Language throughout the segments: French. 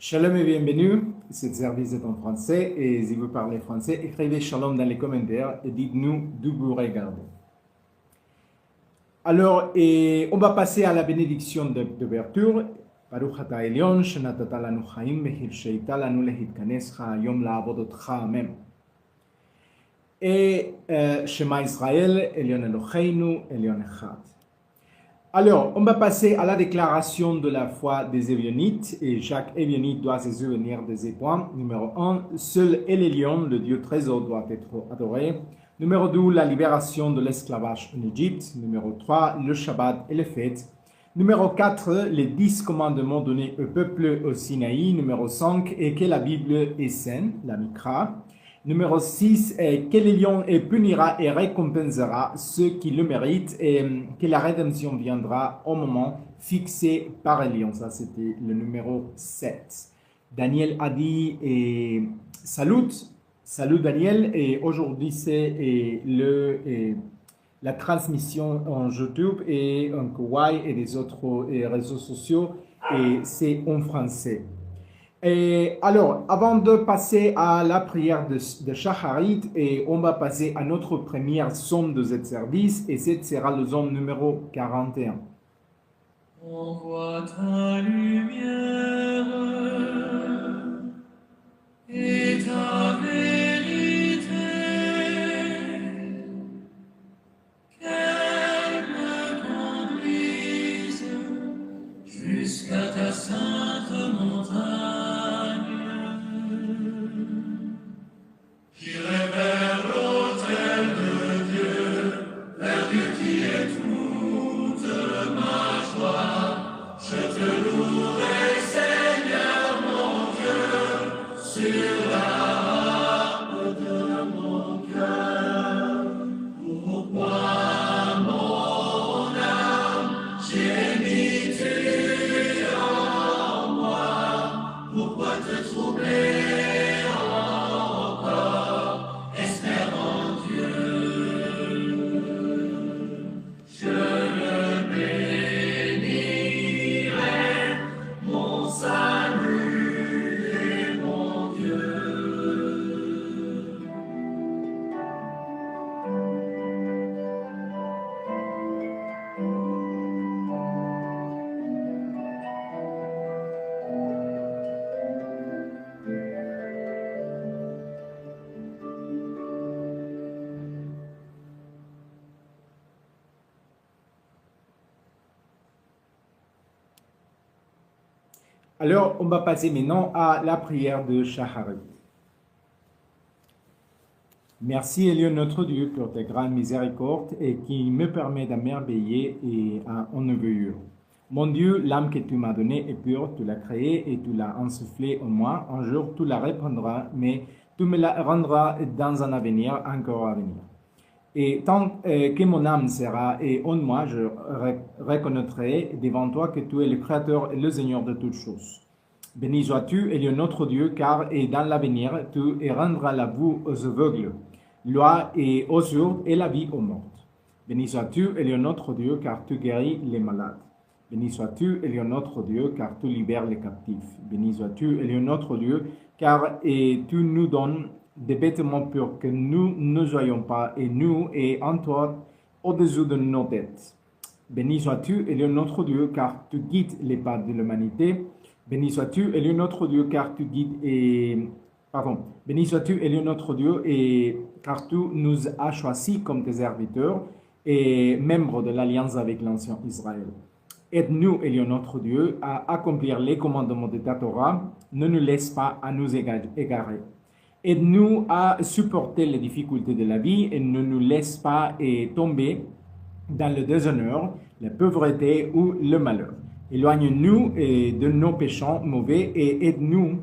Shalom et bienvenue, ce service est en français et si vous parlez français, écrivez Shalom dans les commentaires et dites-nous d'où vous regardez. Alors, on va passer à la bénédiction d'ouverture. Baruch ata Elyon, shenatata lanu chaim, vehilsheita lanu lehitkanes hayom la'avodotcha, amen. Et Shema Israël, Elyon Eloheinu, Elyon Echad. Alors, on va passer à la déclaration de la foi des Ébionites, et chaque Ébionite doit se souvenir de ces points. Numéro 1, seul Elion, le Dieu trésor, doit être adoré. Numéro 2, la libération de l'esclavage en Égypte. Numéro 3, le Shabbat et les fêtes. Numéro 4, les 10 commandements donnés au peuple au Sinaï. Numéro 5, et que la Bible est saine, la Mikra. Numéro 6, que l'Élion punira et récompensera ceux qui le méritent et que la rédemption viendra au moment fixé par l'Élion. Ça, c'était le numéro 7. Daniel a dit salut Daniel, et aujourd'hui c'est la transmission en YouTube et en Kawaii et des autres réseaux sociaux, et c'est en français. Et alors, avant de passer à la prière de Shacharit, et on va passer à notre première somme de ce service, et cette sera le somme numéro 41. On voit ta lumière et ta vérité, qu'elle me conduise jusqu'à ta sainte montagne. J'irai vers l'autel de Dieu, vers Dieu qui est toute ma joie. Je te louerai, Seigneur mon Dieu, sur la harpe de mon cœur. Pourquoi mon âme gémis-tu en moi? Pourquoi te troubler? Alors, on va passer maintenant à la prière de Shacharit. Merci, Elion, notre Dieu, pour ta grande miséricorde et qui me permet d'émerveiller et en éveiller. Mon Dieu, l'âme que tu m'as donnée est pure, tu l'as créée et tu l'as insufflée en moi. Un jour, tu la répandras, mais tu me la rendras dans un avenir encore à venir. Et tant que mon âme sera en moi, je reconnaîtrai devant toi que tu es le Créateur et le Seigneur de toutes choses. Béni sois-tu, Elion, notre Dieu, car dans l'avenir, tu rendras la vue aux aveugles, l'oie aux sourds et la vie aux morts. Béni sois-tu, Elion, notre Dieu, car tu guéris les malades. Béni sois-tu, Elion, notre Dieu, car tu libères les captifs. Béni sois-tu, Elion, notre Dieu, car tu nous donnes des vêtements pour que nous ne soyons pas nous et en toi au-dessus de nos têtes. Béni sois-tu, Elion, notre Dieu, car tu guides les pas de l'humanité. Béni sois-tu, Elion, notre Dieu, car tu guides Béni sois-tu, Elion, notre Dieu, car tu nous as choisis comme tes serviteurs et membres de l'alliance avec l'ancien Israël. Aide-nous, Elion, notre Dieu, à accomplir les commandements de ta Torah. Ne nous laisse pas à nous égarer. Aide-nous à supporter les difficultés de la vie et ne nous laisse pas tomber dans le déshonneur, la pauvreté ou le malheur. Éloigne-nous de nos péchés mauvais et aide-nous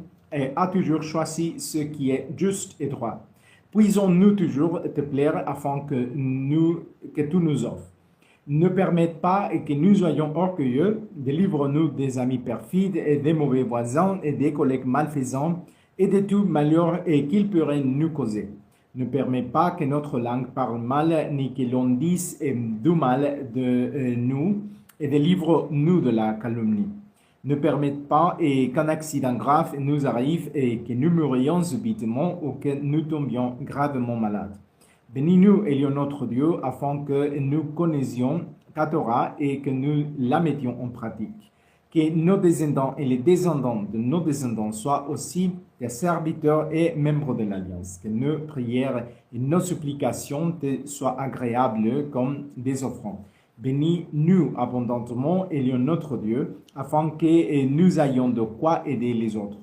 à toujours choisir ce qui est juste et droit. Puisons-nous toujours te plaire afin que tu nous offres. Ne permette pas que nous soyons orgueilleux, délivre-nous des amis perfides et des mauvais voisins et des collègues malfaisants et de tout malheur qu'ils pourraient nous causer. Ne permets pas que notre langue parle mal, ni que l'on dise du mal de nous, et délivre-nous de la calomnie. Ne permette pas qu'un accident grave nous arrive et que nous mourions subitement ou que nous tombions gravement malades. Bénis-nous, Elion notre Dieu, afin que nous connaissions ta Torah et que nous la mettions en pratique. Que nos descendants et les descendants de nos descendants soient aussi des serviteurs et membres de l'Alliance. Que nos prières et nos supplications te soient agréables comme des offrandes. Bénis-nous abondamment, Elion notre Dieu, afin que nous ayons de quoi aider les autres.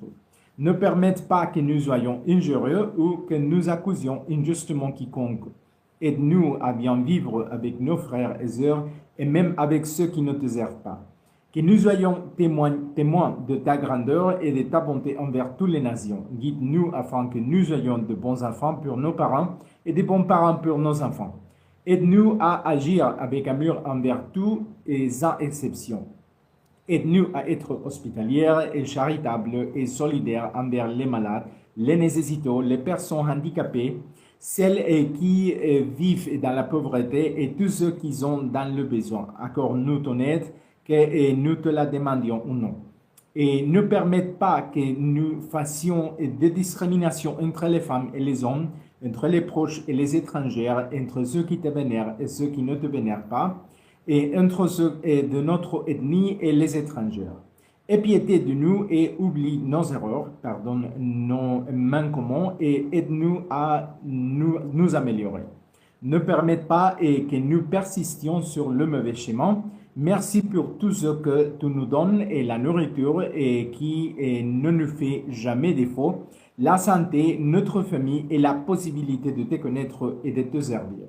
Ne permette pas que nous soyons injurieux ou que nous accusions injustement quiconque. Aide-nous à bien vivre avec nos frères et sœurs et même avec ceux qui ne te servent pas. Que nous soyons témoins de ta grandeur et de ta bonté envers toutes les nations. Guide-nous afin que nous soyons de bons enfants pour nos parents et de bons parents pour nos enfants. Aide-nous à agir avec amour envers tous et sans exception. Aide-nous à être hospitalières et charitables et solidaires envers les malades, les nécessiteux, les personnes handicapées, celles qui vivent dans la pauvreté et tous ceux qui sont dans le besoin. Accorde-nous ton aide, que nous te la demandions ou non. Et ne permette pas que nous fassions des discriminations entre les femmes et les hommes, entre les proches et les étrangers, entre ceux qui te vénèrent et ceux qui ne te vénèrent pas, et entre ceux de notre ethnie et les étrangers. Aie piété de nous et oublie nos erreurs, pardonne nos manquements et aide-nous à nous améliorer. Ne permette pas que nous persistions sur le mauvais chemin. Merci pour tout ce que tu nous donnes et la nourriture et qui ne nous fait jamais défaut, la santé, notre famille et la possibilité de te connaître et de te servir.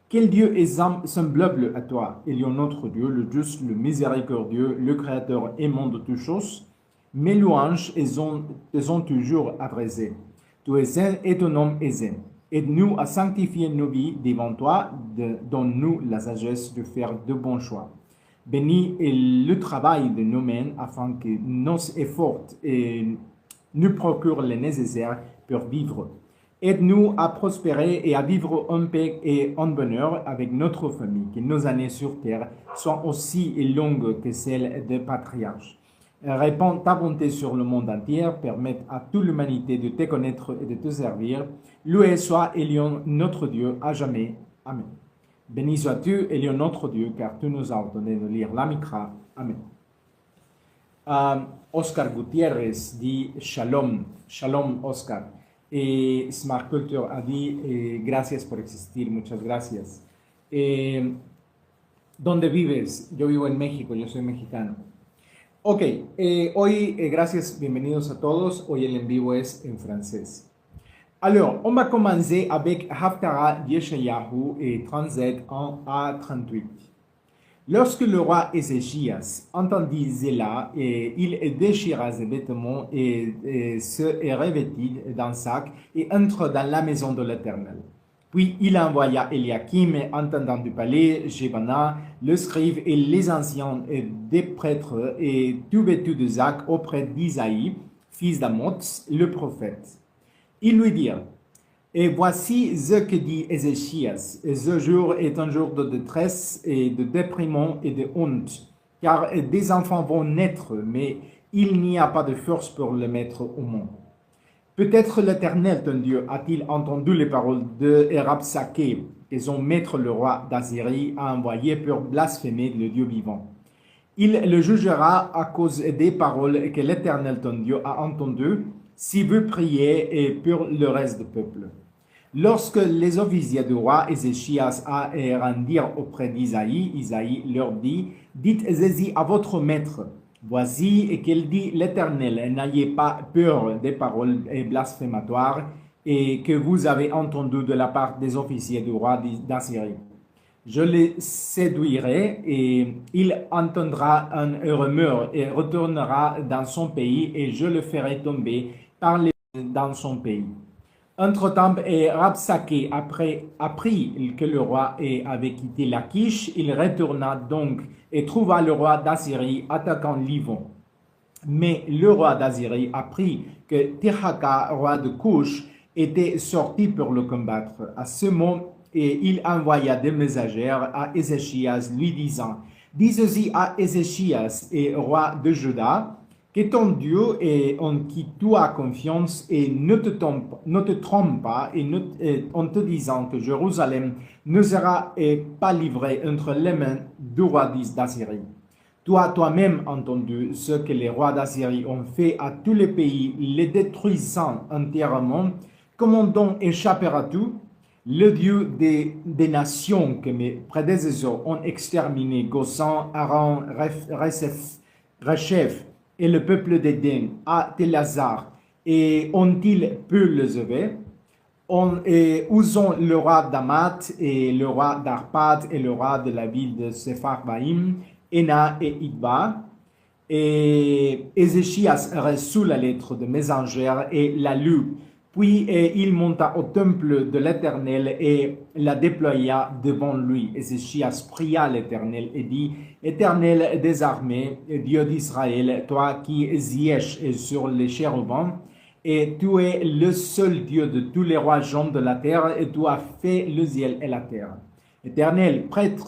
Quel Dieu est semblable à toi, Elion notre Dieu, le juste, le miséricordieux, le Créateur aimant de toutes choses. Mes louanges te sont toujours adressées. Tu es saint et ton nom est saint. Aide-nous à sanctifier nos vies devant toi, donne-nous la sagesse de faire de bons choix. Bénis le travail de nos mains afin que nos efforts nous procurent le nécessaire pour vivre. Aide-nous à prospérer et à vivre en paix et en bonheur avec notre famille. Que nos années sur terre soient aussi longues que celles des patriarches. Répands ta bonté sur le monde entier, permette à toute l'humanité de te connaître et de te servir. Loué soit Elion, notre Dieu, à jamais. Amen. Béni sois-tu, Elion, notre Dieu, car tu nous as ordonné de lire la Mikra. Amen. Oscar Gutiérrez dit Shalom. Shalom, Oscar. Et Smart Culture a dit gracias por existir, muchas gracias. ¿Dónde vives? Yo vivo en México, yo soy mexicano. Ok, hoy, gracias, bienvenidos a todos. Hoy el en vivo es en francés. Alors, on va commencer avec Haftarah Yeshayahu 37 à 38. Lorsque le roi Ézéchias entendit cela, il déchira ses vêtements et se revêtit d'un sac et entra dans la maison de l'Éternel. Puis il envoya Eliakim, intendant du palais, Shebana, le scribe et les anciens des prêtres, et tout vêtus de sac auprès d'Isaïe, fils d'Amoz, le prophète. Ils lui dirent, et voici ce que dit Ézéchias, ce jour est un jour de détresse et de déprimant et de honte, car des enfants vont naître, mais il n'y a pas de force pour le mettre au monde. Peut-être l'Éternel, ton Dieu, a-t-il entendu les paroles de Rabsaké, que son maître le roi d'Assyrie a envoyé pour blasphémer le Dieu vivant. Il le jugera à cause des paroles que l'Éternel, ton Dieu, a entendues, si vous priez et pour le reste du peuple. Lorsque les officiers du roi Ézéchias rendirent auprès d'Isaïe, Isaïe leur dit, dites-y à votre maître, voici qu'il dit l'Éternel, n'ayez pas peur des paroles blasphématoires et que vous avez entendues de la part des officiers du roi d'Assyrie. Je les séduirai et il entendra un rumeur et retournera dans son pays et je le ferai tomber dans son pays. Entre-temps, Rabsaké apprit que le roi avait quitté Lachish. Il retourna donc et trouva le roi d'Assyrie attaquant Livon. Mais le roi d'Assyrie apprit que Tirhaka, roi de Cush, était sorti pour le combattre. À ce moment, il envoya des messagers à Ézéchias lui disant, Dis aussi à Ézéchias, et roi de Juda, que ton Dieu et en qui tu as confiance et ne te trompe pas en te disant que Jérusalem ne sera pas livrée entre les mains du roi d'Assyrie. Tu as toi-même entendu ce que les rois d'Assyrie ont fait à tous les pays, les détruisant entièrement. Comment donc échapperas-tu? Le Dieu des nations que mes prédécesseurs ont exterminé, Gossan, Aran, Rechef et le peuple d'Éden, à Télazar, et ont-ils pu le sauver? Où sont le roi d'Amat et le roi d'Arpad et le roi de la ville de Sepharvaïm, Ena et Idba? Et Ézéchias reçut la lettre de messengère et la lut. Puis il monta au temple de l'Éternel et la déploya devant lui. Ézéchias pria l'Éternel et dit: Éternel des armées, Dieu d'Israël, toi qui sièges sur les chérubins, et tu es le seul Dieu de tous les royaumes de la terre, et tu as fait le ciel et la terre. Éternel, prête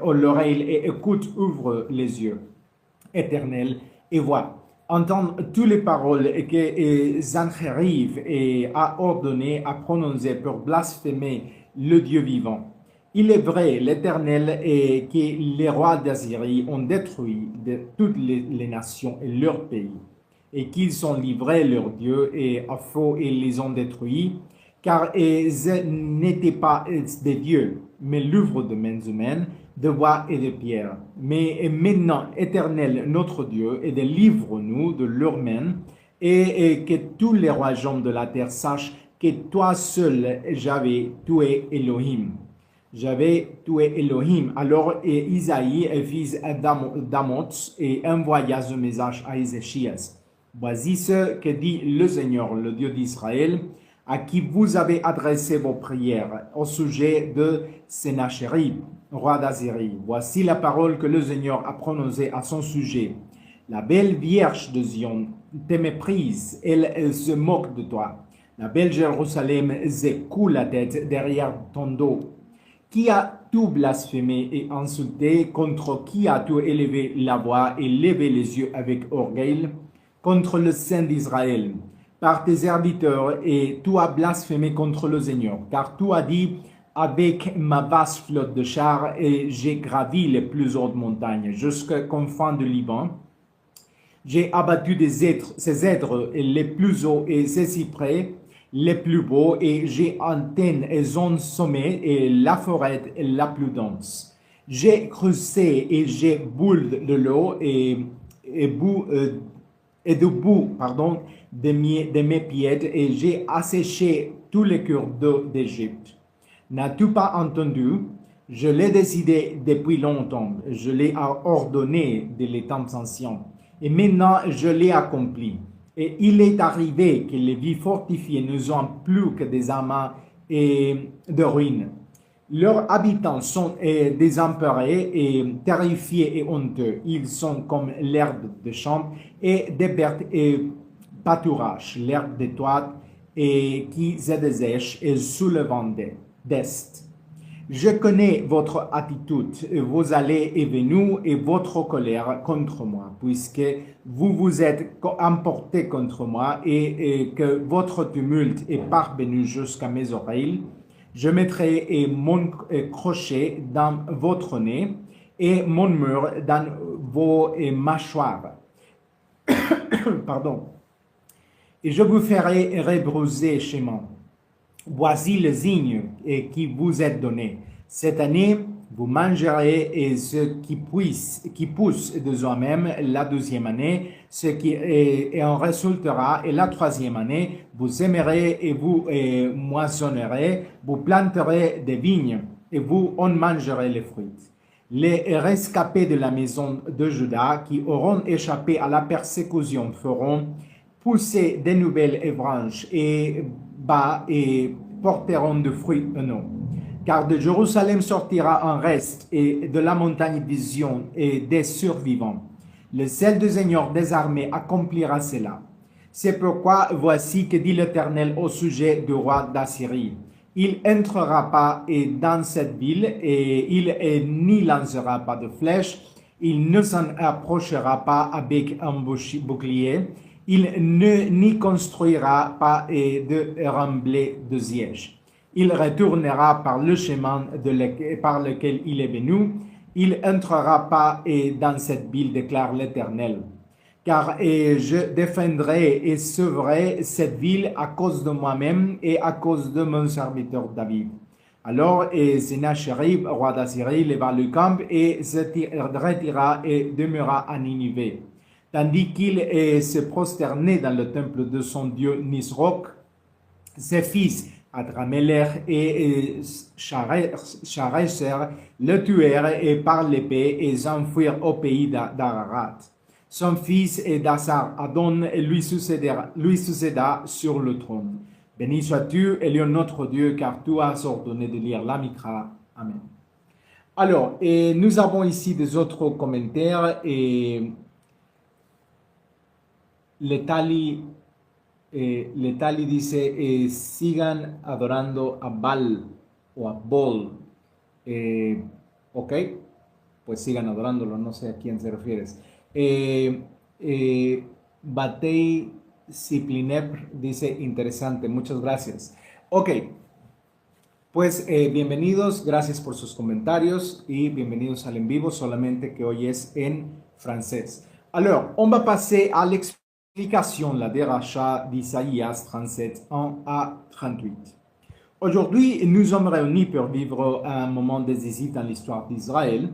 l'oreille et écoute, ouvre les yeux. Éternel, et vois. Entendre toutes les paroles que Sancheriv a ordonné à prononcer pour blasphémer le Dieu vivant. Il est vrai, l'Éternel, et que les rois d'Assyrie ont détruit de toutes les nations et leurs pays, et qu'ils ont livré leur Dieu et à faux et les ont détruits, car ils n'étaient pas des dieux, mais l'œuvre de mains humaines, de bois et de pierre. Mais maintenant, Éternel, notre Dieu, et délivre-nous de leurs mains, et que tous les royaumes de la terre sachent que toi seul, Javé, tu es Elohim. Javé, tu es Elohim. Alors Isaïe, fils d'Amoz, envoya ce message à Ézéchias. Voici ce que dit le Seigneur, le Dieu d'Israël, à qui vous avez adressé vos prières au sujet de Sénachérib, roi d'Assyrie. Voici la parole que le Seigneur a prononcée à son sujet. La belle Vierge de Zion te méprise, elle se moque de toi. La belle Jérusalem secoue la tête derrière ton dos. Qui as-tu blasphémé et insulté? Contre qui as-tu élevé la voix et levé les yeux avec orgueil? Contre le Saint d'Israël, par tes serviteurs, et tu as blasphémé contre le Seigneur, car tu as dit: avec ma vaste flotte de chars, et j'ai gravi les plus hautes montagnes jusqu'aux confins du Liban. J'ai abattu ces cèdres les plus hauts et ces cyprès les plus beaux, et j'ai antenne et zone sommet et la forêt la plus dense. J'ai creusé et j'ai boule de l'eau et debout de mes pieds, et j'ai asséché tous les cours d'eau d'Égypte. N'as-tu pas entendu? Je l'ai décidé depuis longtemps, je l'ai ordonné de les temps anciens, et maintenant je l'ai accompli. Et il est arrivé que les villes fortifiées ne sont plus que des amas et de ruines. Leurs habitants sont désemparés et terrifiés et honteux. Ils sont comme l'herbe de champ et des berthes et pâturages, l'herbe des toits et qui se dessèche et sous le vent d'est. Je connais votre attitude, vos allées et venues et votre colère contre moi, puisque vous vous êtes emportés contre moi et que votre tumulte est parvenu jusqu'à mes oreilles. Je mettrai mon crochet dans votre nez et mon mur dans vos mâchoires. Pardon. Et je vous ferai rebrousser chemin. Voici le signe qui vous est donné. Cette année, vous mangerez ce qui pousse de soi-même. La deuxième année, ce qui en résultera. Et la troisième année, vous sèmerez et vous moissonnerez. Vous planterez des vignes et vous en mangerez les fruits. Les rescapés de la maison de Juda qui auront échappé à la persécution feront pousser de nouvelles branches et bas et porteront de fruits non. Car de Jérusalem sortira un reste et de la montagne Vision et des survivants. Le ciel du Seigneur des armées accomplira cela. C'est pourquoi voici que dit l'Éternel au sujet du roi d'Assyrie. Il n'entrera pas dans cette ville et il n'y lancera pas de flèches. Il ne s'en approchera pas avec un bouclier. Il n'y construira pas de remblai de siège. Il retournera par le chemin par lequel il est venu. Il n'entrera pas dans cette ville, déclare l'Éternel. Car je défendrai et sauverai cette ville à cause de moi-même et à cause de mon serviteur David. Alors Sennacherib, roi d'Assyrie, leva le camp et se retira et demeura à Ninive. Tandis qu'il se prosternait dans le temple de son dieu Nisroch, ses fils Adramelech et Sharezer le tuèrent par l'épée et s'enfuirent au pays d'Ararat. Son fils Dassar Adon lui succéda sur le trône. Béni sois-tu, Elion notre Dieu, car tu as ordonné de lire la Mikra. Amen. Alors, nous avons ici des autres commentaires. Letali dice, sigan adorando a Baal o a Bol. Ok, pues sigan adorándolo, no sé a quién se refieres. Batei Ciplinep dice, interesante, muchas gracias. Ok, pues bienvenidos, gracias por sus comentarios y bienvenidos al en vivo, solamente que hoy es en français. Alors, on va passer à l'explication la déracha d'Isaïas 37, 1 à 38. Aujourd'hui, nous sommes réunis pour vivre un moment décisif dans l'histoire d'Israël,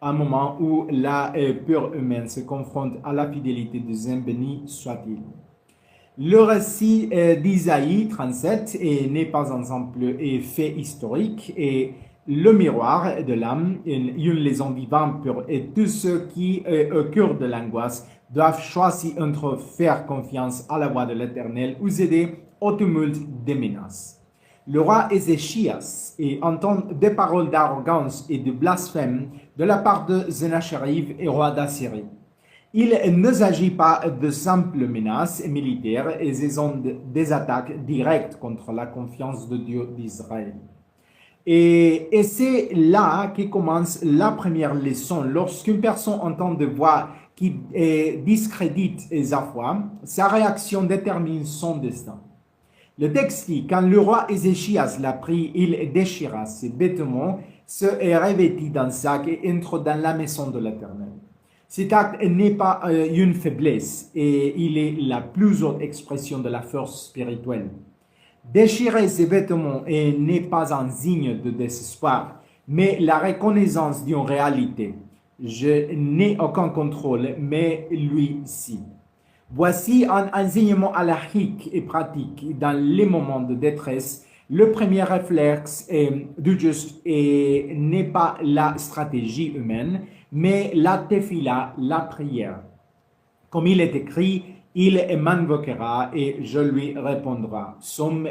un moment où la peur humaine se confronte à la fidélité de Dieu, béni soit-il. Le récit d'Isaïe 37 n'est pas un simple fait historique et le miroir de l'âme, une liaison vivante pour tous ceux qui, au cœur de l'angoisse, doivent choisir entre faire confiance à la voix de l'Éternel ou céder au tumulte des menaces. Le roi Ézéchias entend des paroles d'arrogance et de blasphème de la part de Sennacherib, roi d'Assyrie. Il ne s'agit pas de simples menaces militaires et ce sont des attaques directes contre la confiance de Dieu d'Israël. Et c'est là que commence la première leçon. Lorsqu'une personne entend des voix qui discréditent sa foi, sa réaction détermine son destin. Le texte dit, quand le roi Ézéchias l'a pris, il déchira ses vêtements, se revêtit d'un sac et entre dans la maison de l'Éternel. Cet acte n'est pas une faiblesse et il est la plus haute expression de la force spirituelle. Déchirer ses vêtements n'est pas un signe de désespoir, mais la reconnaissance d'une réalité. Je n'ai aucun contrôle, mais lui, si. Voici un enseignement halachique et pratique dans les moments de détresse. Le premier réflexe du juste n'est pas la stratégie humaine, mais la tefila, la prière. Comme il est écrit, il m'invoquera et je lui répondrai. Psaume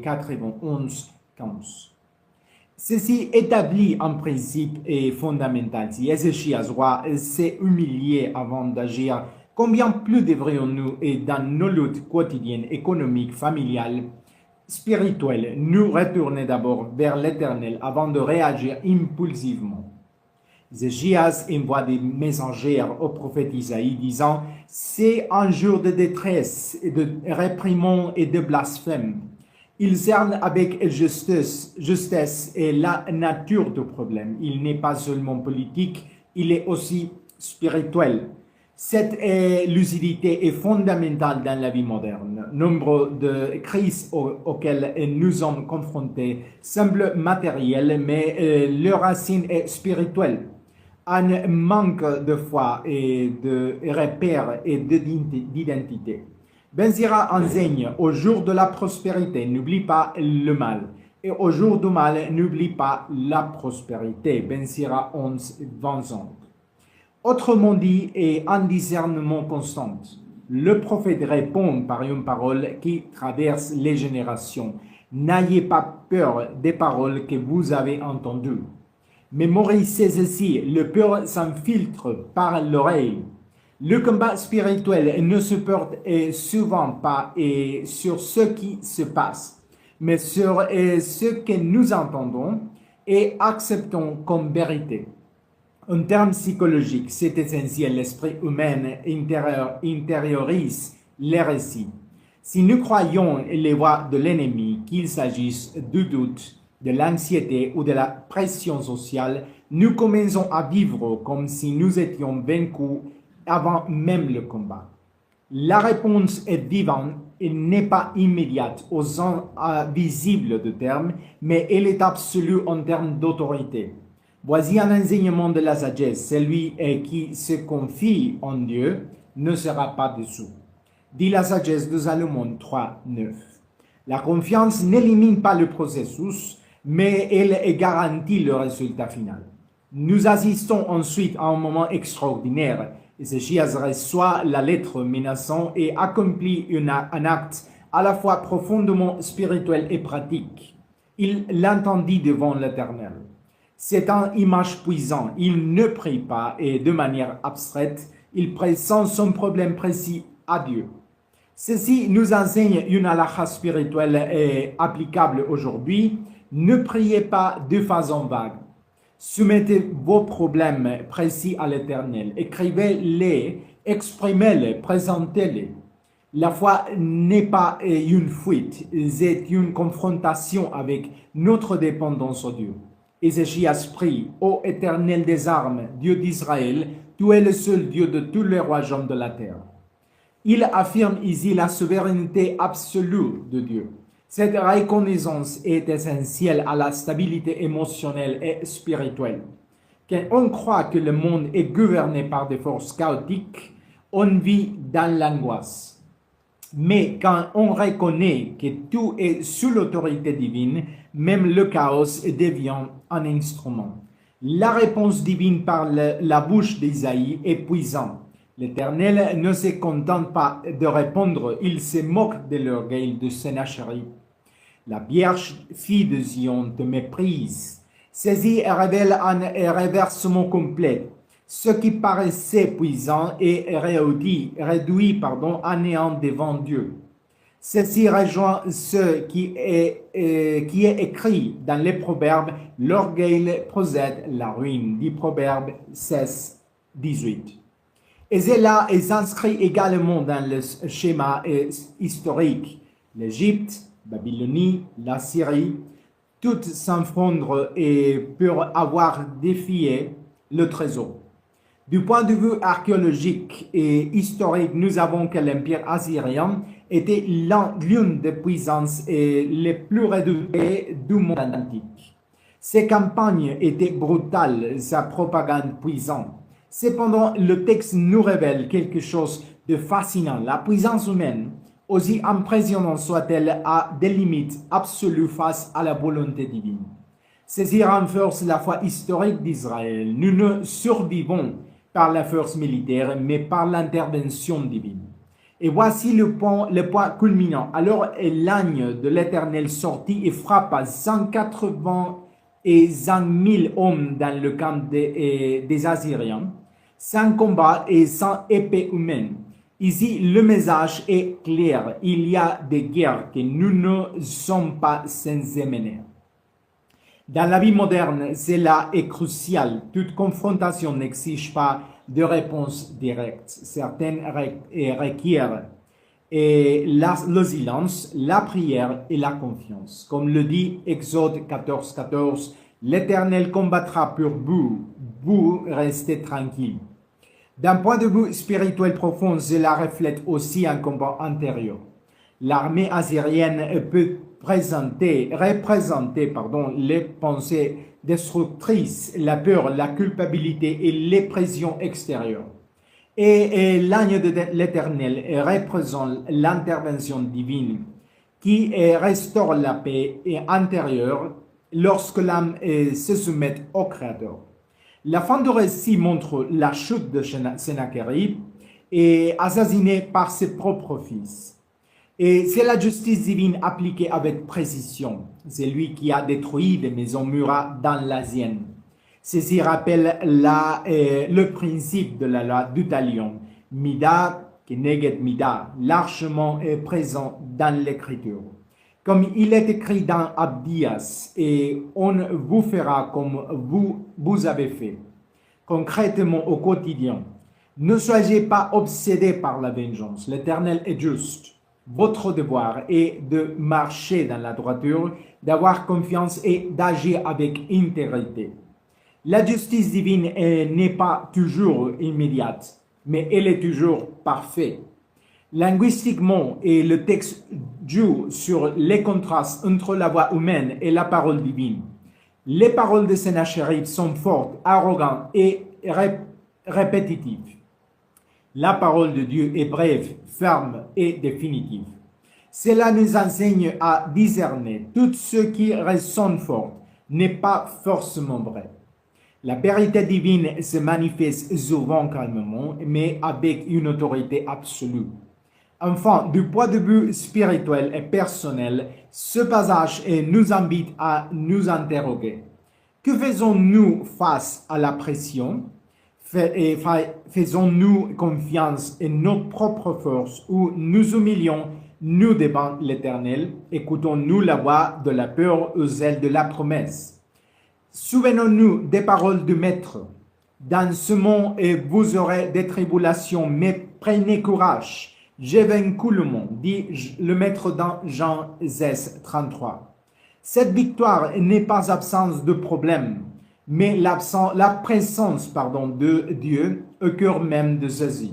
91, 15. Ceci établit un principe fondamental. Si Ézéchias roi s'est humilié avant d'agir, combien plus devrions-nous, dans nos luttes quotidiennes, économiques, familiales, spirituelles, nous retourner d'abord vers l'Éternel avant de réagir impulsivement? Ézéchias envoie des messagers au prophète Isaïe disant « C'est un jour de détresse, de réprimande et de blasphème. » Il cerne avec justesse et la nature du problème. Il n'est pas seulement politique, il est aussi spirituel. Cette lucidité est fondamentale dans la vie moderne. Nombre de crises auxquelles nous sommes confrontés semblent matérielles, mais leur racine est spirituelle. Un manque de foi et de repères et d'identité. Ben Sira enseigne, au jour de la prospérité, n'oublie pas le mal. Et au jour du mal, n'oublie pas la prospérité. Ben Sira 11, 25. Autrement dit, et un discernement constant. Le prophète répond par une parole qui traverse les générations. N'ayez pas peur des paroles que vous avez entendues. Mémorisez ceci, le peur s'infiltre par l'oreille. Le combat spirituel ne se porte souvent pas sur ce qui se passe, mais sur ce que nous entendons et acceptons comme vérité. En termes psychologiques, c'est essentiel, l'esprit humain intériorise les récits. Si nous croyons les voix de l'ennemi, qu'il s'agisse du doute, de l'anxiété ou de la pression sociale, nous commençons à vivre comme si nous étions vaincus avant même le combat. La réponse est vivante et n'est pas immédiate au sens visible du terme, mais elle est absolue en termes d'autorité. Voici un enseignement de la sagesse. Celui qui se confie en Dieu ne sera pas déçu. Dit la sagesse de Salomon 3:9. La confiance n'élimine pas le processus, mais elle garantit le résultat final. Nous assistons ensuite à un moment extraordinaire. Ézéchias reçoit la lettre menaçant et accomplit un acte à la fois profondément spirituel et pratique. Il l'entendit devant l'Éternel. C'est une image puissante. Il ne prie pas et de manière abstraite, il présente son problème précis à Dieu. Ceci nous enseigne une halakha spirituelle et applicable aujourd'hui. Ne priez pas de façon vague. Soumettez vos problèmes précis à l'Éternel. Écrivez-les, exprimez-les, présentez-les. La foi n'est pas une fuite, c'est une confrontation avec notre dépendance au Dieu. Ézéchias prie, ô Éternel des armes, Dieu d'Israël, tu es le seul Dieu de tous les royaumes de la terre. Il affirme ici la souveraineté absolue de Dieu. Cette reconnaissance est essentielle à la stabilité émotionnelle et spirituelle. Quand on croit que le monde est gouverné par des forces chaotiques, on vit dans l'angoisse. Mais quand on reconnaît que tout est sous l'autorité divine, même le chaos devient un instrument. La réponse divine par la bouche d'Isaïe est puissante. L'Éternel ne se contente pas de répondre, il se moque de l'orgueil de Sennacherib. La Vierge fille de Zion te méprise, saisit et révèle un réversement complet. Ce qui paraissait puissant est réduit à néant devant Dieu. Ceci rejoint ce qui est écrit dans les Proverbes, l'orgueil procède la ruine, dit Proverbe 16:18. Et cela est inscrit également dans le schéma historique. L'Égypte, Babylonie, la Syrie, toutes s'enfondrent et pour avoir défié le trésor. Du point de vue archéologique et historique, nous avons que l'Empire assyrien était l'une des puissances les plus redoutées du monde antique. Ses campagnes étaient brutales, sa propagande puissante. Cependant, le texte nous révèle quelque chose de fascinant. La puissance humaine, aussi impressionnante soit-elle, a des limites absolues face à la volonté divine. Ceci renforce la foi historique d'Israël. Nous ne survivons par la force militaire, mais par l'intervention divine. Et voici le point culminant. Alors l'âne de l'Éternel sortit et frappa 185 000 hommes dans le camp des Assyriens, sans combat et sans épée humaine. Ici, le message est clair. Il y a des guerres que nous ne sommes pas censés mener. Dans la vie moderne, cela est crucial. Toute confrontation n'exige pas de réponse directe. Certaines requièrent le silence, la prière et la confiance. Comme le dit Exode 14:14, l'Éternel combattra pour vous restez tranquille. D'un point de vue spirituel profond, cela reflète aussi un combat intérieur. L'armée assyrienne peut représenter les pensées destructrices, la peur, la culpabilité et les pressions extérieures. Et l'agneau de l'Éternel représente l'intervention divine qui restaure la paix intérieure lorsque l'âme se soumet au Créateur. La fin du récit montre la chute de Sennacherib et assassiné par ses propres fils. Et c'est la justice divine appliquée avec précision. C'est lui qui a détruit des maisons murales dans l'Asienne. Ceci rappelle le principe de la loi du talion. Mida, Keneged Mida, largement présent dans l'Écriture. Comme il est écrit dans Abdias, et on vous fera comme vous avez fait, concrètement au quotidien. Ne soyez pas obsédés par la vengeance. L'Éternel est juste. Votre devoir est de marcher dans la droiture, d'avoir confiance et d'agir avec intégrité. La justice divine n'est pas toujours immédiate, mais elle est toujours parfaite. Linguistiquement, et le texte joue sur les contrastes entre la voix humaine et la parole divine. Les paroles de Sennacherib sont fortes, arrogantes et répétitives. La parole de Dieu est brève, ferme et définitive. Cela nous enseigne à discerner tout ce qui résonne fort n'est pas forcément vrai. La vérité divine se manifeste souvent calmement, mais avec une autorité absolue. Enfin, du point de vue spirituel et personnel, ce passage nous invite à nous interroger. Que faisons-nous face à la pression? Faisons-nous confiance en notre propre force ou nous humilions nous devant l'Éternel? Écoutons-nous la voix de la peur ou celle de la promesse? Souvenons-nous des paroles du Maître. Dans ce monde, vous aurez des tribulations, mais prenez courage. J'ai vaincu le monde, dit le Maître dans Jean 16, 33. Cette victoire n'est pas absence de problème, mais la présence de Dieu au cœur même de Jésus.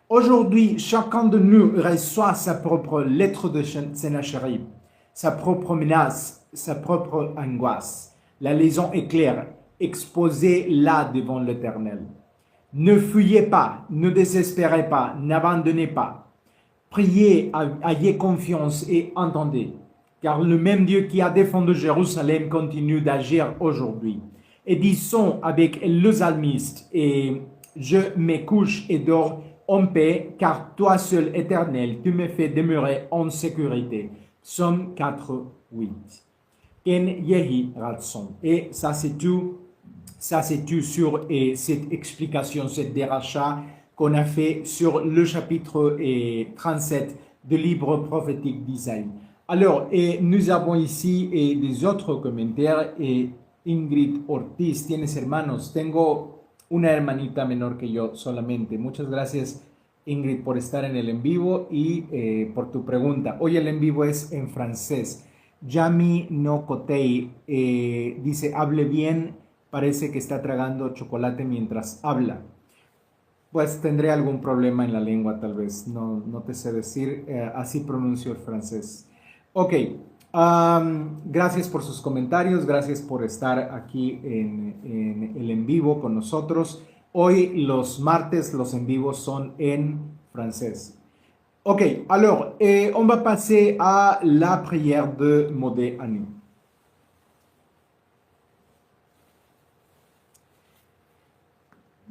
Aujourd'hui, chacun de nous reçoit sa propre lettre de Sennacherib, sa propre menace, sa propre angoisse. La liaison est claire, exposez-la devant l'Éternel. Ne fuyez pas, ne désespérez pas, n'abandonnez pas. Priez, ayez confiance et entendez, car le même Dieu qui a défendu Jérusalem continue d'agir aujourd'hui. Et disons avec le psalmiste, et je me couche et dors en paix, car toi seul, Éternel, tu me fais demeurer en sécurité. Psaume 4, 8. Ken Yehi Ratson. Et ça c'est tout sur cette explication, cette déracha qu'on a fait sur le chapitre 37 du livre prophétique d'Isaïe. Alors, nous avons ici des autres commentaires. Ingrid Ortiz, ¿tienes hermanos? Tengo una hermanita menor que yo solamente. Muchas gracias, Ingrid, por estar en el en vivo y por tu pregunta. Hoy el en vivo es en francés. Yami no Kotei dice, hable bien, parece que está tragando chocolate mientras habla. Pues tendré algún problema en la lengua tal vez, no te sé decir, así pronuncio el francés. Ok, gracias por sus comentarios, gracias por estar aquí en el en vivo con nosotros. Hoy los martes los en vivos son en français. Ok, alors, on va passer à la prière de Modé Ani.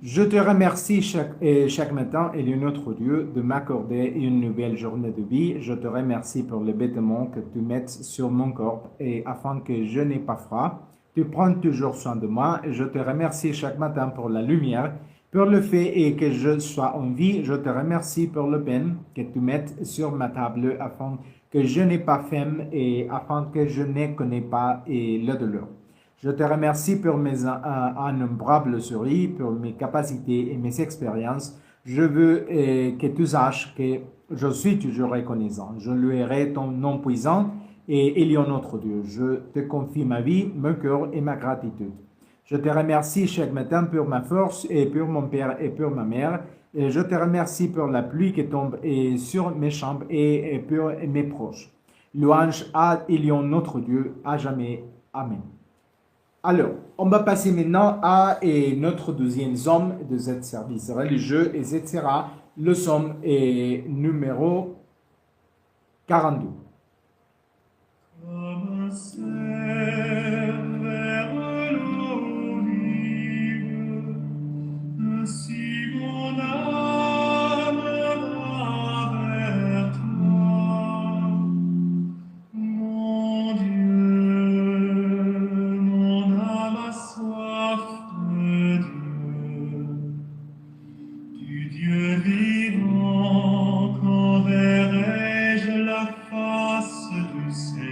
Je te remercie chaque matin, Élu notre Dieu, de m'accorder une nouvelle journée de vie. Je te remercie pour les vêtements que tu mets sur mon corps et afin que je n'ai pas froid. Tu prends toujours soin de moi. Je te remercie chaque matin pour la lumière, pour le fait que je sois en vie. Je te remercie pour le pain que tu mets sur ma table afin que je n'ai pas faim et afin que je ne connais pas le douleur. Je te remercie pour mes innombrables souris, pour mes capacités et mes expériences. Je veux que tu saches que je suis toujours reconnaissant. Je louerai ton nom puissant et élion notre Dieu. Je te confie ma vie, mon cœur et ma gratitude. Je te remercie chaque matin pour ma force et pour mon père et pour ma mère. Et je te remercie pour la pluie qui tombe sur mes chambres et pour mes proches. Louange à élion notre Dieu, à jamais. Amen. Alors, on va passer maintenant à notre deuxième somme de ce service religieux, et ce sera le somme numéro 42. Dieu vivant, quand verrai-je la face du Seigneur?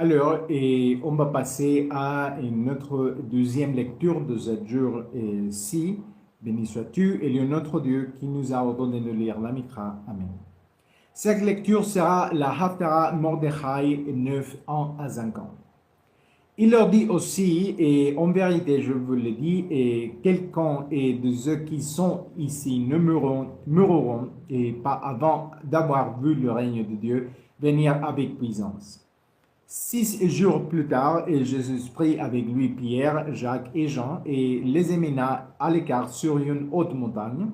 Alors, et on va passer à notre deuxième lecture de ce jour-ci. Béni sois-tu, et notre Dieu qui nous a ordonné de lire la Mikra. Amen. Cette lecture sera la Haftarah Mordechai 9 ans à 5 ans. Il leur dit aussi, et en vérité je vous le dis, et quelqu'un de ceux qui sont ici ne mourront, et pas avant d'avoir vu le règne de Dieu venir avec puissance. 6 jours plus tard, Jésus prit avec lui Pierre, Jacques et Jean et les emmena à l'écart sur une haute montagne.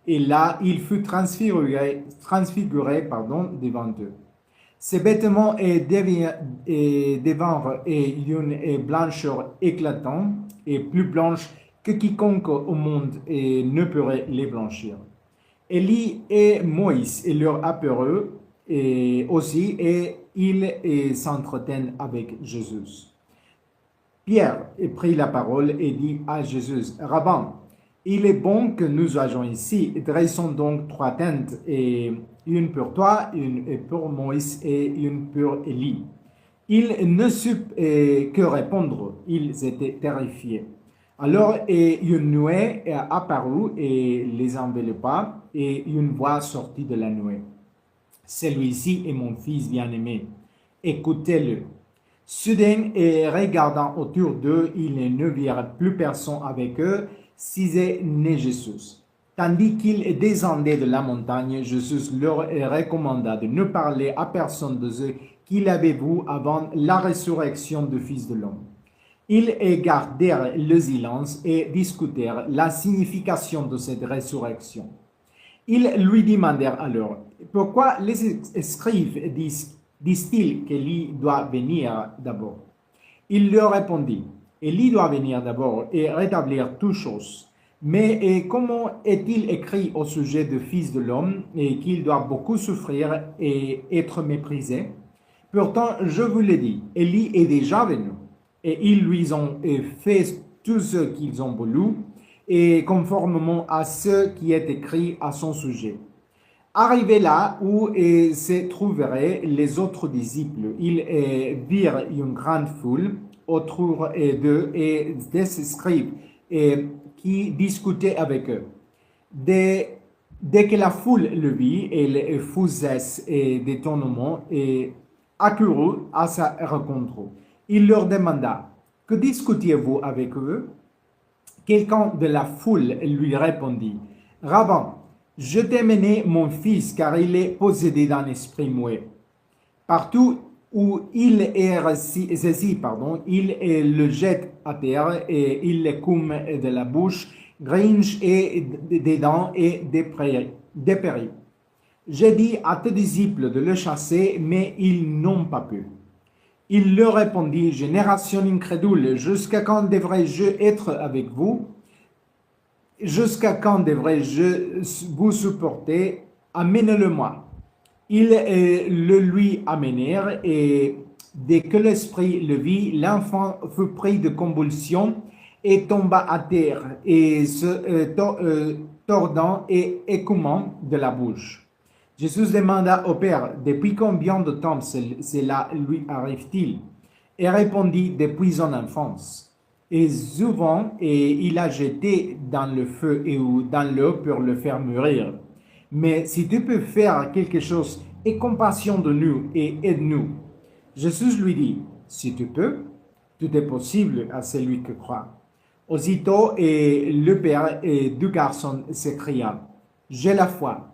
Et là, il fut transfiguré devant eux. Ses vêtements devinrent d'une blancheur éclatante et plus blanche que quiconque au monde ne pourrait les blanchir. Élie et Moïse leur apparurent aussi et ils s'entretiennent avec Jésus. Pierre prit la parole et dit à Jésus, « Rabbin, il est bon que nous soyons ici. Dressons donc 3 tentes, et une pour toi, une pour Moïse et une pour Élie. » Ils ne surent que répondre. Ils étaient terrifiés. Alors une nuée apparut et les enveloppa, et une voix sortit de la nuée. « Celui-ci est mon fils bien-aimé. Écoutez-le. » Soudain, et regardant autour d'eux, ils ne virent plus personne avec eux, si ce n'est Jésus. Tandis qu'ils descendaient de la montagne, Jésus leur recommanda de ne parler à personne de ce qu'il avait vu avant la résurrection du Fils de l'homme. Ils gardèrent le silence et discutèrent la signification de cette résurrection. Ils lui demandèrent alors, « Pourquoi les scribes disent-ils qu'Élie doit venir d'abord ?» Il leur répondit, « Élie doit venir d'abord et rétablir toutes choses. Mais comment est-il écrit au sujet du Fils de l'homme et qu'il doit beaucoup souffrir et être méprisé? Pourtant, je vous le dis, Élie est déjà venu et ils lui ont fait tout ce qu'ils ont voulu et conformément à ce qui est écrit à son sujet. » Arrivé là où se trouveraient les autres disciples, ils virent une grande foule autour d'eux et des scribes qui discutaient avec eux. Dès que la foule le vit, elle faisait d'étonnement et accourut à sa rencontre. Il leur demanda, « Que discutiez-vous avec eux ?» Quelqu'un de la foule lui répondit, « Rabbin, je t'ai mené mon fils car il est possédé d'un esprit muet. Partout où il est saisi, il le jette à terre et il le coume de la bouche, gringe et des dents et dépérit. J'ai dit à tes disciples de le chasser, mais ils n'ont pas pu. » Il leur répondit, « Génération incrédule, jusqu'à quand devrais-je être avec vous? Jusqu'à quand devrais-je vous supporter? Amenez-le-moi. » Ils le lui amenèrent et dès que l'esprit le vit, l'enfant fut pris de convulsions et tomba à terre et se tordant et écumant de la bouche. Jésus demanda au Père, « Depuis combien de temps cela lui arrive-t-il » Et répondit, « Depuis son enfance. » Et souvent, il a jeté dans le feu et ou dans l'eau pour le faire mourir. Mais si tu peux faire quelque chose, aie compassion de nous et aide-nous. Jésus lui dit, « Si tu peux, tout est possible à celui qui croit. » Aussitôt, le père du garçon s'écria, « J'ai la foi.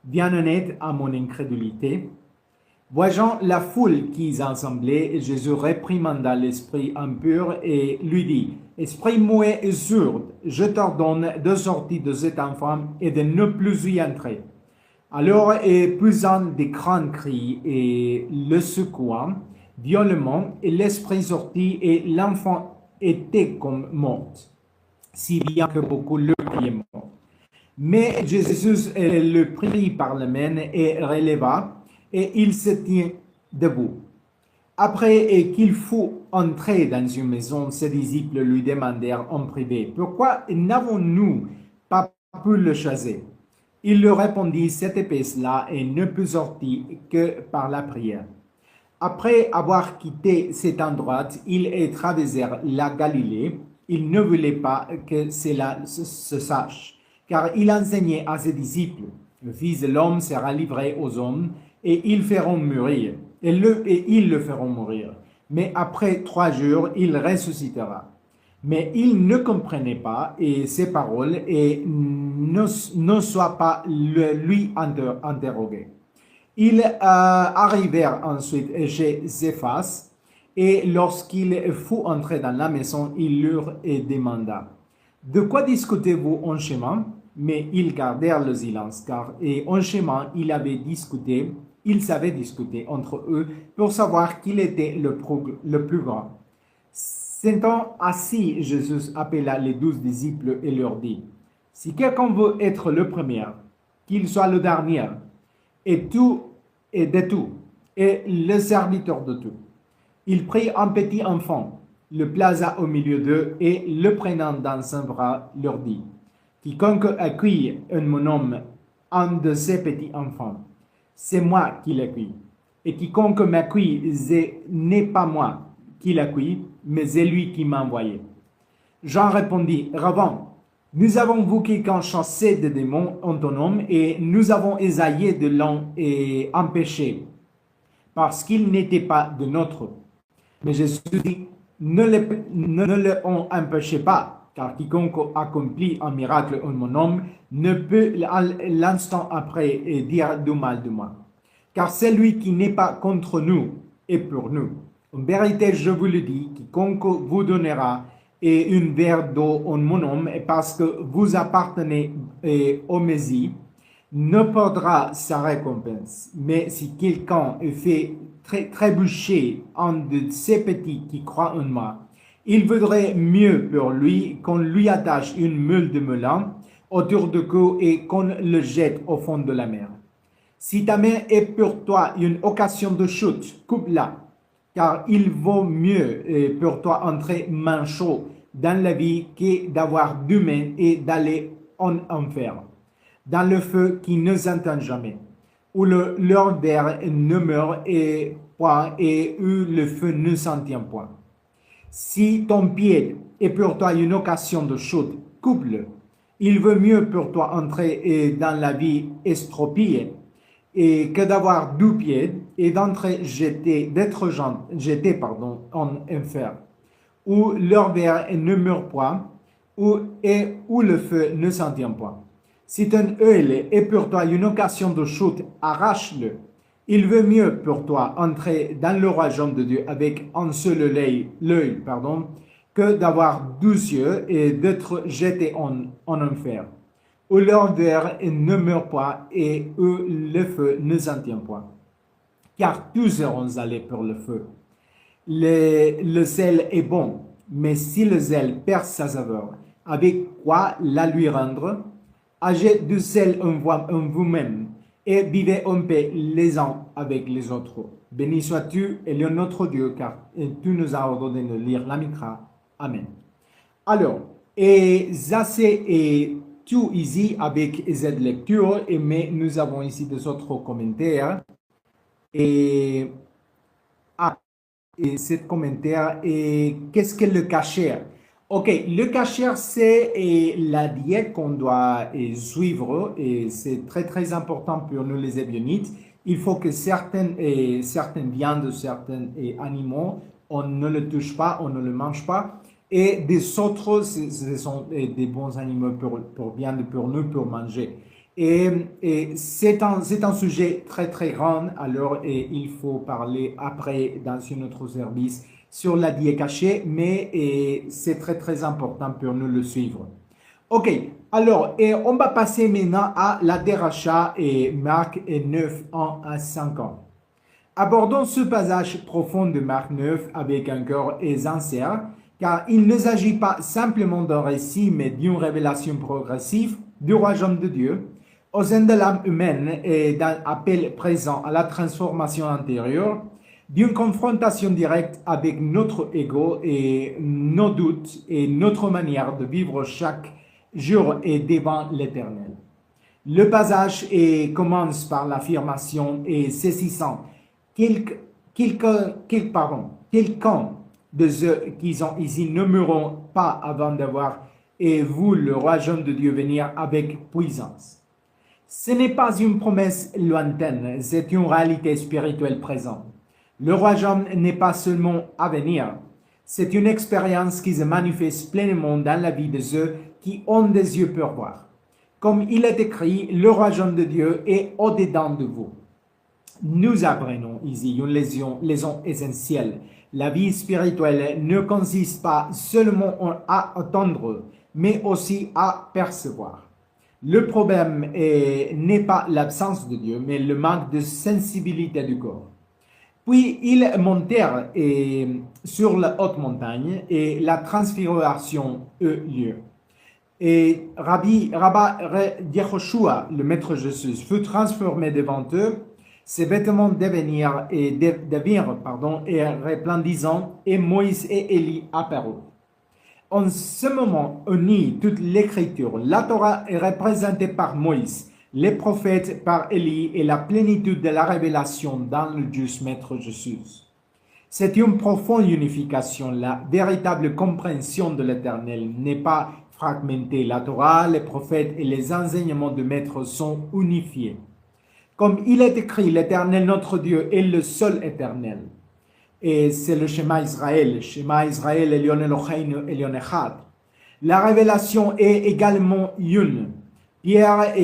Bien honnête à mon incrédulité. » Voyant la foule qui s'assemblait, Jésus réprimanda l'esprit impur et lui dit, « Esprit muet et sourd, je t'ordonne de sortir de cet enfant et de ne plus y entrer. » Alors, poussant des grands cris et le secouant violemment, l'esprit sortit et l'enfant était comme mort, si bien que beaucoup le criaient mort. Mais Jésus le prit par la main et releva, et il se tient debout. Après qu'il fut entré dans une maison, ses disciples lui demandèrent en privé, « Pourquoi n'avons-nous pas pu le chasser ?» Il leur répondit, « Cette épaisse-là ne peut sortir que par la prière. » Après avoir quitté cet endroit, ils traversèrent la Galilée. Il ne voulait pas que cela se sache, car il enseignait à ses disciples: le Fils de l'homme sera livré aux hommes, et ils feront mourir, et ils le feront mourir. Mais après 3 jours, il ressuscitera. Mais il ne comprenait pas ces paroles et ne soit pas lui interrogué. Ils arrivèrent ensuite chez Zéphas, et lorsqu'il fut entré dans la maison, il leur demanda: de quoi discutez-vous en chemin? Mais ils gardèrent le silence, car en chemin, ils savaient discuter entre eux pour savoir qui était le plus grand. S'étant assis, Jésus appela les 12 disciples et leur dit: si quelqu'un veut être le premier, qu'il soit le dernier, et de tout, et le serviteur de tout. Il prit un petit enfant, le plaça au milieu d'eux, et le prenant dans ses bras, leur dit: quiconque accueille mon homme, un de ces petits enfants, c'est moi qui l'accueille. Et quiconque m'accueille, ce n'est pas moi qui l'accueille, mais c'est lui qui m'a envoyé. Jean répondit: Rabbin, nous avons vu quelqu'un chasser des démons en ton nom, et nous avons essayé de l'empêcher, parce qu'il n'était pas de notre. Mais Jésus dit: ne le empêchez pas, car quiconque accomplit un miracle en mon nom ne peut l'instant après dire du mal de moi. Car celui qui n'est pas contre nous est pour nous. En vérité, je vous le dis, quiconque vous donnera une verre d'eau en mon nom, parce que vous appartenez au Messie, ne perdra sa récompense. Mais si quelqu'un fait trébucher un de ces petits qui croient en moi, il vaudrait mieux pour lui qu'on lui attache une meule de melon autour du cou et qu'on le jette au fond de la mer. Si ta main est pour toi une occasion de chute, coupe-la, car il vaut mieux pour toi entrer manchot dans la vie que d'avoir 2 mains et d'aller en enfer, dans le feu qui ne s'éteint jamais, où leur verre ne meurt point et où le feu ne s'en tient point. Si ton pied est pour toi une occasion de chute, coupe-le. Il vaut mieux pour toi entrer dans la vie estropiée et que d'avoir 2 pieds et d'être jeté en enfer, où leur verre ne meurt point, où le feu ne s'en tient point. Si ton œil est pour toi une occasion de chute, arrache-le. Il vaut mieux pour toi entrer dans le royaume de Dieu avec un seul œil, que d'avoir 12 yeux et d'être jeté en enfer, où leur verre ne meurt pas et où le feu ne s'en tient point. Car tous seront allés pour le feu. Le sel est bon, mais si le sel perd sa saveur, avec quoi la lui rendre? Agez du sel en vous-même et vivez en paix les uns avec les autres. Béni sois-tu, Elion notre Dieu, car tu nous as ordonné de lire la Mikra. Amen. Alors, et ça c'est tout ici avec cette lecture, mais nous avons ici des autres commentaires. Et ce commentaire, qu'est-ce que le kasher? Ok, le kasher, c'est la diète qu'on doit suivre, et c'est très très important pour nous les Ébionites. Il faut que certaines viandes, certains animaux, on ne le touche pas, on ne le mange pas. Et des autres, ce sont des bons animaux pour viande, pour nous, pour manger. Et c'est un sujet très très grand, alors il faut parler après dans un autre service sur la diète cachée, mais c'est très très important pour nous le suivre. Ok, alors on va passer maintenant à la déracha et Marc 9, 1 à 5 ans. Abordons ce passage profond de Marc 9 avec un cœur sincère, car il ne s'agit pas simplement d'un récit, mais d'une révélation progressive du royaume de Dieu au sein de l'âme humaine et d'un appel présent à la transformation intérieure, d'une confrontation directe avec notre ego et nos doutes et notre manière de vivre chaque jour et devant l'Éternel. Le passage commence par l'affirmation et saisissant quelqu'un de ceux qui sont ici ne mourront pas avant d'avoir et vous le royaume de Dieu venir avec puissance. Ce n'est pas une promesse lointaine, c'est une réalité spirituelle présente. Le royaume n'est pas seulement à venir, c'est une expérience qui se manifeste pleinement dans la vie de ceux qui ont des yeux pour voir. Comme il est écrit, le royaume de Dieu est au-dedans de vous. Nous apprenons ici une leçon essentielle. La vie spirituelle ne consiste pas seulement à attendre, mais aussi à percevoir. Le problème n'est pas l'absence de Dieu, mais le manque de sensibilité du corps. Puis ils montèrent sur la haute montagne et la transfiguration eut lieu. Et Rabbi Yehoshua, le maître Jésus, fut transformé devant eux. Ses vêtements devinrent resplendissants et Moïse et Élie apparurent. En ce moment, unis toute l'écriture, la Torah est représentée par Moïse, les prophètes par Élie et la plénitude de la révélation dans le juste maître Jésus. C'est une profonde unification. La véritable compréhension de l'Éternel n'est pas fragmentée. La Torah, les prophètes et les enseignements de maître sont unifiés. Comme il est écrit, l'Éternel notre Dieu est le seul éternel. Et c'est le Shema Israël, Elyon Eloheinu, Elyon Echad. La révélation est également une. Pierre,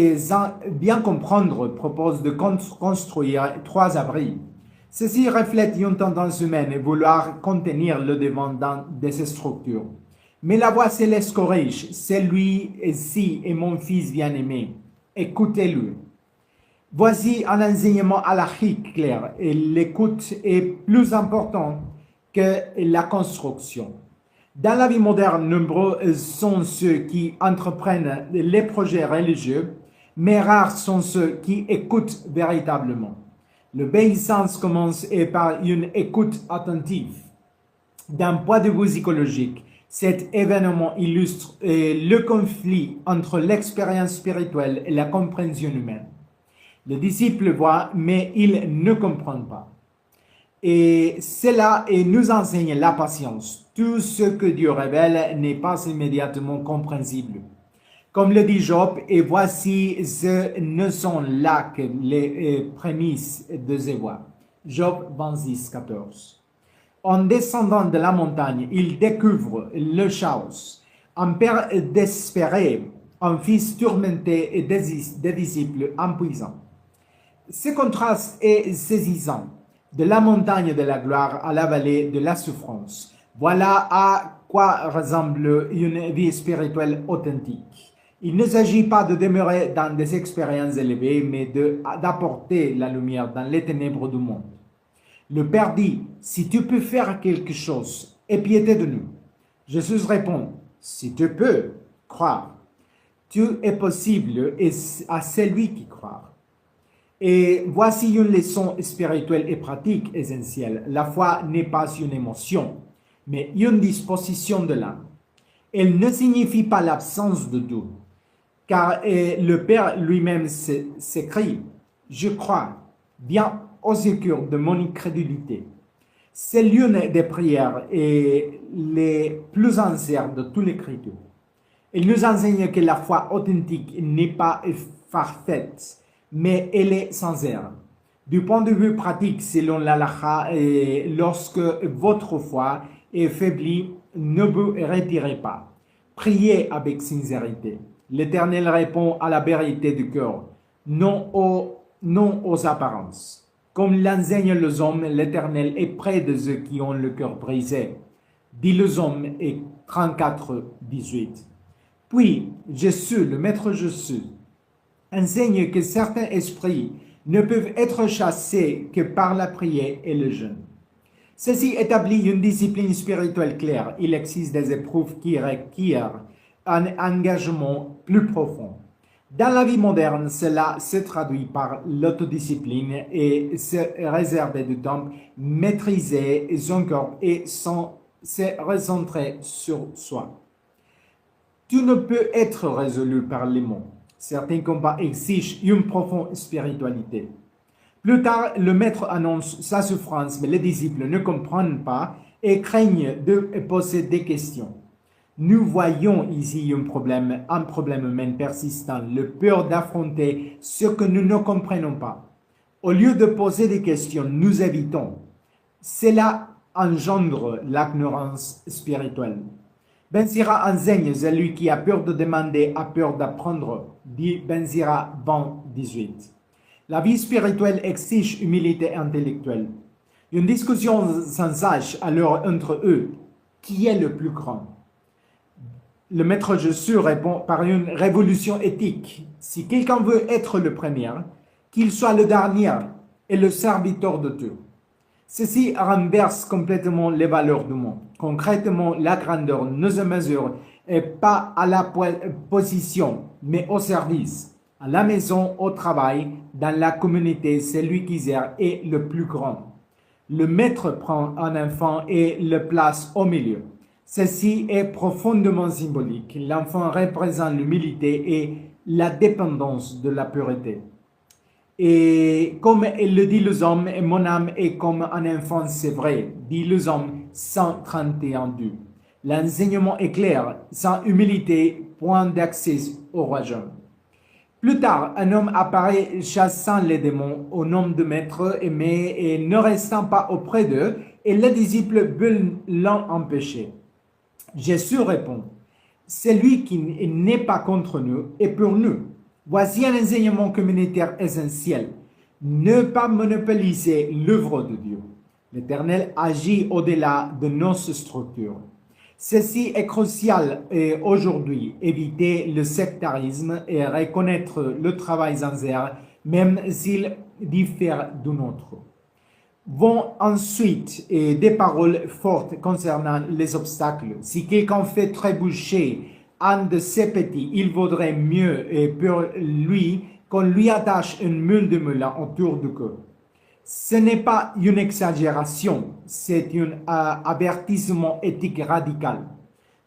bien comprendre, propose de construire 3 abris. Ceci reflète une tendance humaine et vouloir contenir le devant dans ces structures. Mais la voix céleste corrige, celui-ci est mon fils bien-aimé, écoutez-le. Voici un enseignement halachique clair, et l'écoute est plus importante que la construction. Dans la vie moderne, nombreux sont ceux qui entreprennent les projets religieux, mais rares sont ceux qui écoutent véritablement. L'obéissance commence par une écoute attentive. D'un point de vue psychologique, cet événement illustre le conflit entre l'expérience spirituelle et la compréhension humaine. Le disciple voit, mais il ne comprend pas. Et cela nous enseigne la patience. Tout ce que Dieu révèle n'est pas immédiatement compréhensible. Comme le dit Job, et voici ce ne sont là que les prémices de ses voies. Job 26, 14. En descendant de la montagne, il découvre le chaos. Un père désespéré, un fils tourmenté et des disciples impuissants. Ce contraste est saisissant. De la montagne de la gloire à la vallée de la souffrance. Voilà à quoi ressemble une vie spirituelle authentique. Il ne s'agit pas de demeurer dans des expériences élevées, mais d'apporter la lumière dans les ténèbres du monde. Le Père dit, si tu peux faire quelque chose, aie pitié de nous. Jésus répond, si tu peux croire, tout est possible et à celui qui croit. Et voici une leçon spirituelle et pratique essentielle. La foi n'est pas une émotion, mais une disposition de l'âme. Elle ne signifie pas l'absence de doute, car le Père lui-même s'écrit « Je crois, viens au secours de mon incrédulité ». C'est l'une des prières et les plus anciennes de toute l'Écriture. Elle nous enseigne que la foi authentique n'est pas parfaite, mais elle est sincère. Du point de vue pratique, selon l'halakha, lorsque votre foi est faiblie, ne vous retirez pas. Priez avec sincérité. L'Éternel répond à la vérité du cœur, non aux apparences. Comme l'enseignent les hommes, l'Éternel est près de ceux qui ont le cœur brisé. Dit les hommes et 34, 18. Puis, Jésus, le Maître Jésus, enseigne que certains esprits ne peuvent être chassés que par la prière et le jeûne. Ceci établit une discipline spirituelle claire. Il existe des épreuves qui requièrent un engagement plus profond. Dans la vie moderne, cela se traduit par l'autodiscipline et se réserver du temps, maîtriser son corps et se recentrer sur soi. Tout ne peut être résolu par les mots. Certains combats exigent une profonde spiritualité. Plus tard, le maître annonce sa souffrance, mais les disciples ne comprennent pas et craignent de poser des questions. Nous voyons ici un problème humain persistant, le peur d'affronter ce que nous ne comprenons pas. Au lieu de poser des questions, nous évitons. Cela engendre l'ignorance spirituelle. Ben Sira enseigne, celui qui a peur de demander a peur d'apprendre, dit Ben Sira 20-18. La vie spirituelle exige humilité intellectuelle. Une discussion sans sage alors entre eux, qui est le plus grand? Le maître Jésus répond par une révolution éthique. Si quelqu'un veut être le premier, qu'il soit le dernier et le serviteur de Dieu. Ceci renverse complètement les valeurs du monde. Concrètement, la grandeur ne se mesure pas à la position, mais au service. À la maison, au travail, dans la communauté, celui qui sert est le plus grand. Le maître prend un enfant et le place au milieu. Ceci est profondément symbolique. L'enfant représente l'humilité et la dépendance de la pureté. Et comme le dit le Psaume, mon âme est comme un enfant, c'est vrai, dit le Psaume 131:2. L'enseignement est clair, sans humilité, point d'accès au royaume. Plus tard, un homme apparaît chassant les démons au nom de maître, mais ne restant pas auprès d'eux, et les disciples veulent l'en empêcher. Jésus répond, « Celui qui n'est pas contre nous est pour nous. » Voici un enseignement communautaire essentiel. Ne pas monopoliser l'œuvre de Dieu. L'Éternel agit au-delà de nos structures. Ceci est crucial aujourd'hui, éviter le sectarisme et reconnaître le travail sincère, même s'il diffère du nôtre. Vont ensuite des paroles fortes concernant les obstacles. Si quelqu'un fait trébucher un de ces petits, il vaudrait mieux pour lui qu'on lui attache une meule de moulin autour du cou. Ce n'est pas une exagération, c'est un avertissement éthique radical.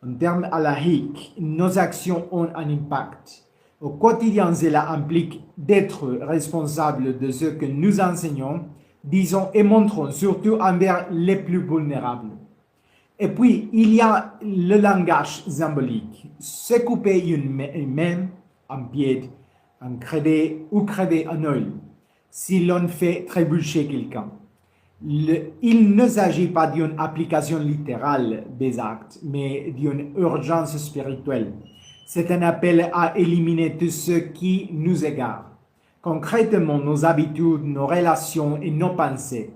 En termes halachiques, nos actions ont un impact. Au quotidien, cela implique d'être responsable de ce que nous enseignons, disons et montrons, surtout envers les plus vulnérables. Et puis, il y a le langage symbolique. Se couper une main, un pied, un crever ou crever un œil, si l'on fait trébucher quelqu'un. Il ne s'agit pas d'une application littérale des actes, mais d'une urgence spirituelle. C'est un appel à éliminer tout ce qui nous égare. Concrètement, nos habitudes, nos relations et nos pensées.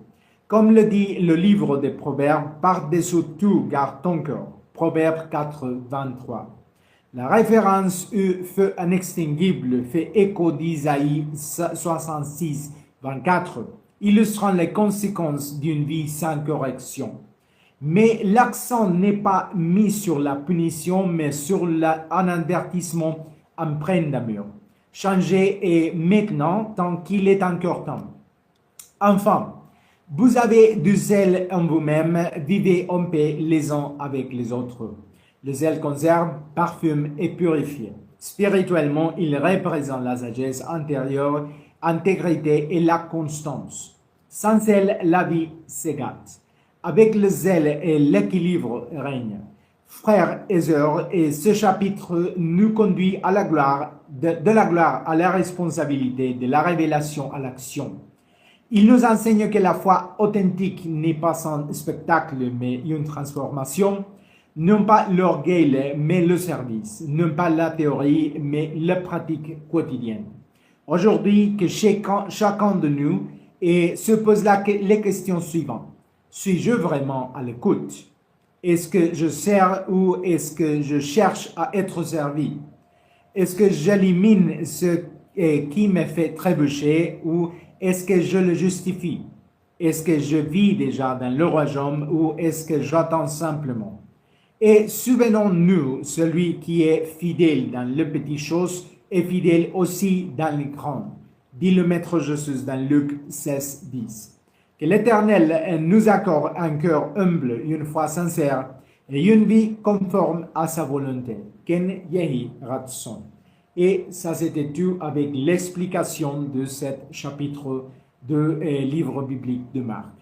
Comme le dit le livre des Proverbes, par-dessus tout, garde ton cœur. Proverbe 4:23. La référence au feu inextinguible fait écho d'Isaïe 66:24, illustrant les conséquences d'une vie sans correction. Mais l'accent n'est pas mis sur la punition, mais sur un avertissement empreint d'amour. Changez et maintenant, tant qu'il est encore temps. Enfin, vous avez du zèle en vous-même, vivez en paix les uns avec les autres. Le zèle conserve, parfume et purifie. Spirituellement, il représente la sagesse intérieure, l'intégrité et la constance. Sans zèle, la vie s'égate. Avec le zèle et l'équilibre règne. Frères et sœurs, et ce chapitre nous conduit à la gloire, de la gloire à la responsabilité, de la révélation à l'action. Il nous enseigne que la foi authentique n'est pas un spectacle, mais une transformation. Non pas l'orgueil, mais le service. Non pas la théorie, mais la pratique quotidienne. Aujourd'hui, que chacun de nous se pose les questions suivantes. Suis-je vraiment à l'écoute? Est-ce que je sers ou est-ce que je cherche à être servi? Est-ce que j'élimine ce qui me fait trébucher ou est-ce que je le justifie? Est-ce que je vis déjà dans le royaume ou est-ce que j'attends simplement? Et souvenons-nous, celui qui est fidèle dans les petites choses est fidèle aussi dans les grandes, dit le Maître Jésus dans Luc 16:10. Que l'Éternel nous accorde un cœur humble, une foi sincère et une vie conforme à sa volonté. Ken Yehi Ratson. Et ça, c'était tout avec l'explication de ce chapitre du livre biblique de Marc.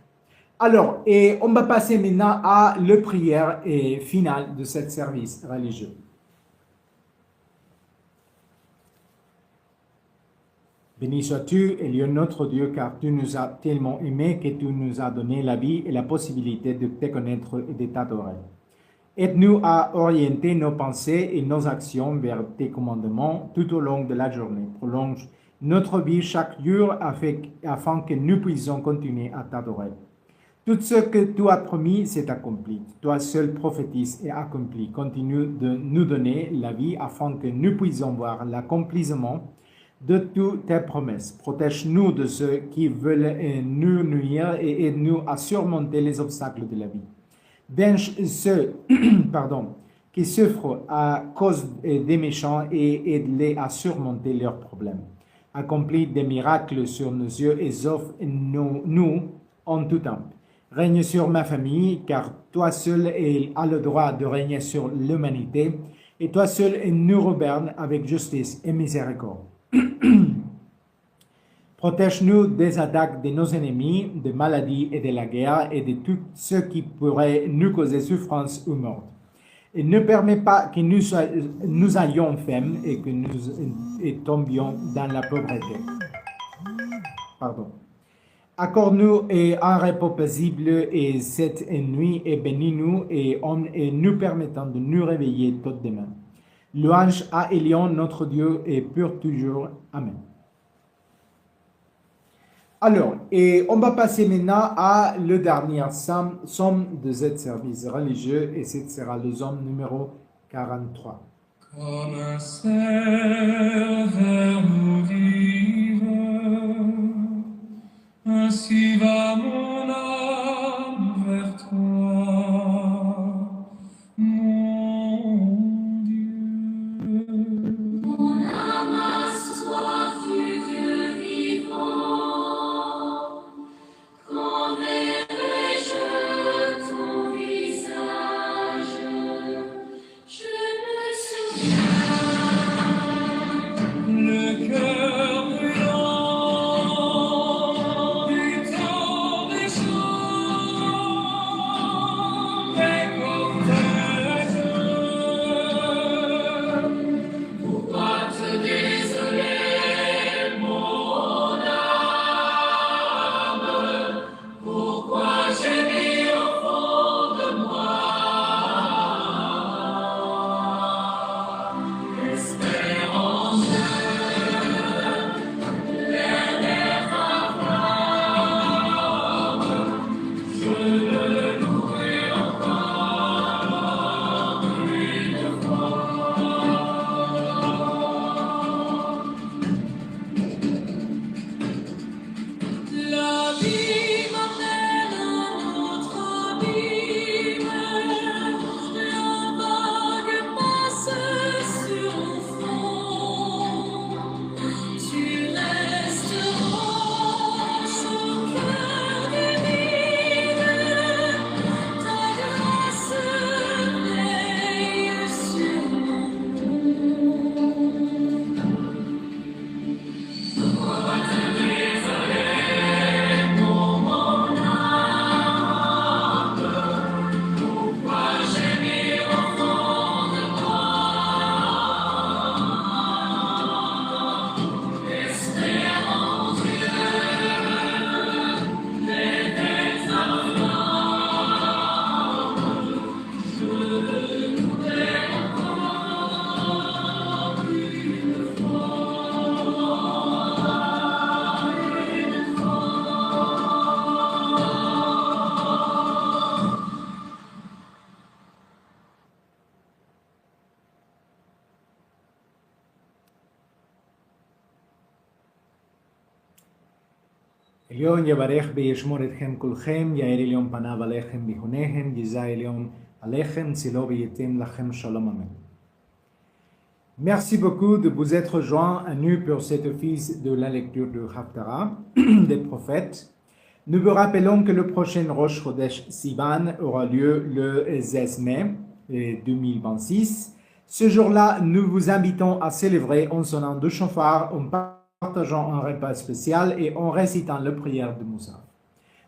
Alors, et on va passer maintenant à la prière finale de ce service religieux. Béni sois-tu, Dieu notre Dieu, car tu nous as tellement aimés que tu nous as donné la vie et la possibilité de te connaître et de t'adorer. Aide-nous à orienter nos pensées et nos actions vers tes commandements tout au long de la journée. Prolonge notre vie chaque jour afin que nous puissions continuer à t'adorer. Tout ce que tu as promis s'est accompli. Toi seul prophétise et accompli. Continue de nous donner la vie afin que nous puissions voir l'accomplissement de toutes tes promesses. Protège-nous de ceux qui veulent nous nuire et aide-nous à surmonter les obstacles de la vie. Venge ceux qui souffrent à cause des méchants et aide-les à surmonter leurs problèmes. Accomplis des miracles sur nos yeux et offre-nous en tout temps. Règne sur ma famille, car toi seul as le droit de régner sur l'humanité, et toi seul nous gouverne avec justice et miséricorde. Protège-nous des attaques de nos ennemis, des maladies et de la guerre et de tout ce qui pourrait nous causer souffrance ou mort. Et ne permets pas que nous ayons faim et que nous tombions dans la pauvreté. Accorde-nous un repos paisible et cette nuit et bénis-nous et nous permettant de nous réveiller tout demain. Louange à Elion, notre Dieu, et pour toujours. Amen. Alors, et on va passer maintenant à le dernier somme de ce service religieux, et ce sera le somme numéro 43. Comme un cerf vers nous vive, ainsi va mon âme vers toi, mon Dieu. Mon âme a soif du Dieu vivant. Quand verrai-je ton visage? Je me souviens. Le cœur brûlant du temps des jours, mes cortèges. Pourquoi te désoler, mon âme? Pourquoi gémir au fond de moi? Espérance, l'éternel Abraham, je le louerai encore une fois. La vie m'amène à notre abîme, la vague passe sur mon front. Tu resteras son cœur divine, ta grâce veille sur moi. עליון יברך וישמור אתכם כולכם, יאר עליון פניו עליכם ויחונכם, יזע עליון עליכם, צילו וייתן לכם שלום, amen. Merci beaucoup de vous être joints à nous pour cet office de la lecture du Haftarah des prophètes. Nous vous rappelons que le prochain Rosh Chodesh Sivan aura lieu le 16 mai 2026. Ce jour-là, nous vous invitons à célébrer en sonnant de chauffard, en partageant un repas spécial et en récitant la prière de Moussa.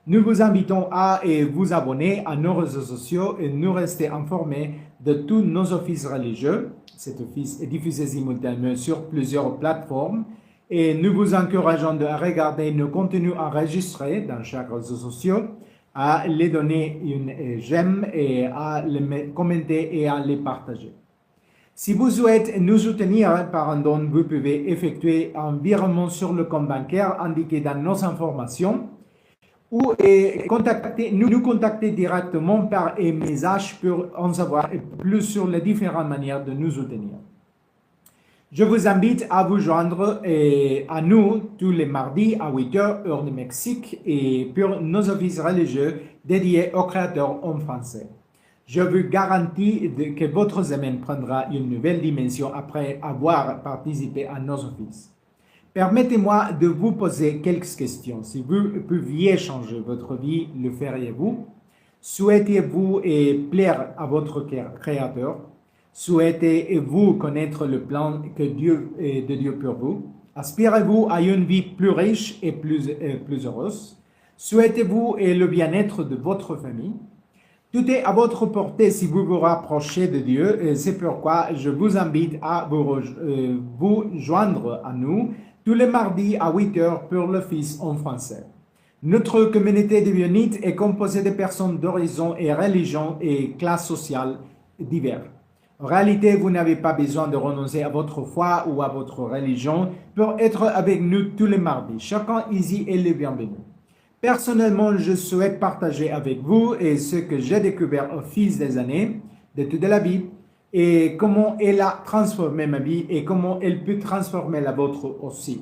Nous vous invitons à vous abonner à nos réseaux sociaux et nous rester informés de tous nos offices religieux. Cet office est diffusé simultanément sur plusieurs plateformes et nous vous encourageons de regarder nos contenus enregistrés dans chaque réseau social, à les donner une j'aime et à les commenter et à les partager. Si vous souhaitez nous soutenir par un don, vous pouvez effectuer un virement sur le compte bancaire indiqué dans nos informations ou nous contacter directement par message pour en savoir plus sur les différentes manières de nous soutenir. Je vous invite à vous joindre à nous tous les mardis à 8h, heure du Mexique, et pour nos offices religieux dédiés aux créateurs en français. Je vous garantis que votre semaine prendra une nouvelle dimension après avoir participé à nos offices. Permettez-moi de vous poser quelques questions. Si vous pouviez changer votre vie, le feriez-vous? Souhaitez-vous plaire à votre Créateur? Souhaitez-vous connaître le plan de Dieu pour vous? Aspirez-vous à une vie plus riche et plus heureuse? Souhaitez-vous le bien-être de votre famille? Tout est à votre portée si vous vous rapprochez de Dieu, et c'est pourquoi je vous invite à vous joindre à nous tous les mardis à 8h pour l'office en français. Notre communauté de Bionites est composée de personnes d'horizons et religions et classes sociales diverses. En réalité, vous n'avez pas besoin de renoncer à votre foi ou à votre religion pour être avec nous tous les mardis. Chacun ici est le bienvenu. Personnellement, je souhaite partager avec vous ce que j'ai découvert au fil des années, de toute la Bible, et comment elle a transformé ma vie et comment elle peut transformer la vôtre aussi.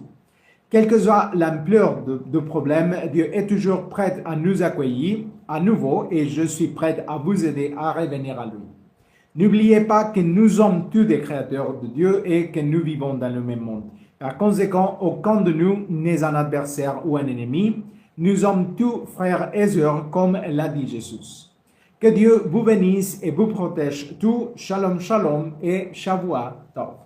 Quelle que soit l'ampleur de problème, Dieu est toujours prêt à nous accueillir à nouveau et je suis prêt à vous aider à revenir à lui. N'oubliez pas que nous sommes tous des créateurs de Dieu et que nous vivons dans le même monde. Par conséquent, aucun de nous n'est un adversaire ou un ennemi. Nous sommes tous frères et sœurs, comme l'a dit Jésus. Que Dieu vous bénisse et vous protège tout. Shalom, shalom et Shavua Tov.